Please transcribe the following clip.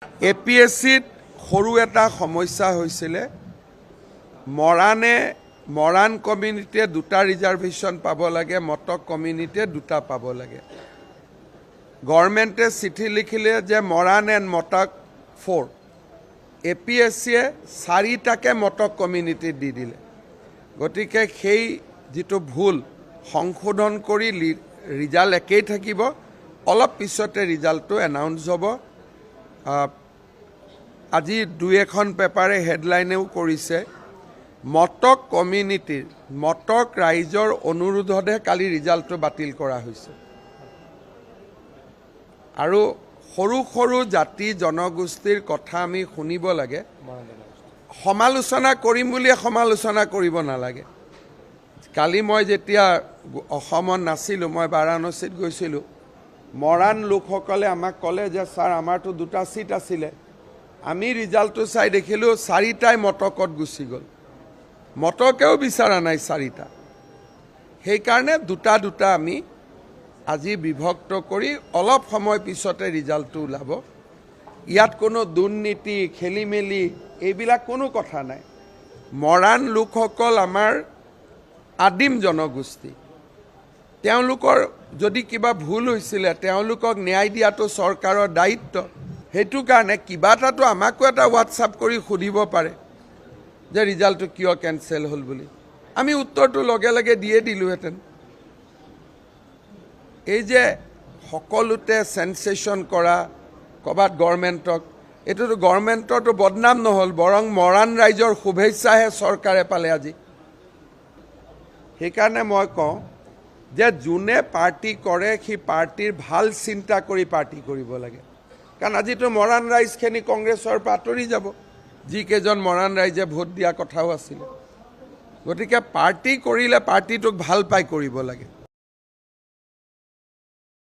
APSCত সৰু এটা সমস্যা হৈছিলে মৰাণ কমিউনিটিয়ে দুটা ৰিজাৰ্ভেশ্যন পাব লাগে মটক কমিউনিটিয়ে দুটা পাব লাগে গভৰ্ণমেণ্টে চিঠি লিখিলে যে মৰাণ এণ্ড মটক 4 APSCয়ে 4টাকে মটক কমিউনিটি দি দিলে গতিকে সেই যেটো ভুল সংশোধন কৰি ৰিজাল্ট একেই থাকিব অলপ পিছতে ৰিজাল্টটো এনাউন্স হ'ব আজি দুই এখন পেপাৰে হেডলাইনেও কৰিছে মটক কমিউনিটিৰ মটক ৰাইজৰ অনুৰোধতে কালি ৰিজাল্টটো বাতিল কৰা হৈছে আৰু সৰু সৰু জাতি জনগোষ্ঠীৰ কথা আমি শুনিব লাগে সমালোচনা কৰিম বুলি সমালোচনা কৰিব নালাগে কালি মই যেতিয়া অসমত নাছিলো মই বাৰাণসীত গৈছিলো মৰাণ লোকসকলে আমাক ক'লে যে স্যাৰ আমাৰটো দুটা সিট আছিলে আমি ৰিজাল্টটো চাই দেখিলো 4টাই মটকত গুচি গ'ল মটকেও বিচাৰা নাই 4টা সেই কাৰণে দুটা আমি আজি বিভক্ত কৰি অলপ সময় পিছতে ৰিজাল্টটো ওলাব ইয়াত কোনো দুৰ্নীতি খেলিমেলি এইবিলাক কোনো কথা নাই মৰাণ লোকসকল আমাৰ আদিম জনগোষ্ঠী তেওঁলোকৰ যদি কিবা ভুল হৈছিলে তেওঁলোকক ন্যায় দিয়াটো চৰকাৰৰ দায়িত্ব হেতু কাৰণে কিবা এটাটো আমাকো এটা হোৱাটছআপ কৰি সুধিব পাৰে যে ৰিজাল্টটো কিয় কেনসেল হ'ল বুলি আমি উত্তৰটো লগে লগে দিয়ে দিলোহেঁতেন এই যে সকলোতে সেন্সেশন কৰা কবাত গভৰ্ণমেণ্টক এটোটো গভৰ্ণমেণ্টৰটো বদনাম নহল বৰং মৰাণ ৰাইজৰ শুভেচ্ছাহে চৰকাৰে পালে আজি সেইকাৰণে মই কওঁ যে যোনে পাৰ্টি কৰে সি পাৰ্টিৰ ভাল চিন্তা কৰি পাৰ্টি কৰিব লাগে কাৰণ আজিতো মৰাণ ৰাইজখিনি কংগ্ৰেছৰ পৰা আঁতৰি যাব যিকেইজন মৰাণ ৰাইজে ভোট দিয়া কথাও আছিল গতিকে পাৰ্টি কৰিলে পাৰ্টিটোক ভাল পাই কৰিব লাগে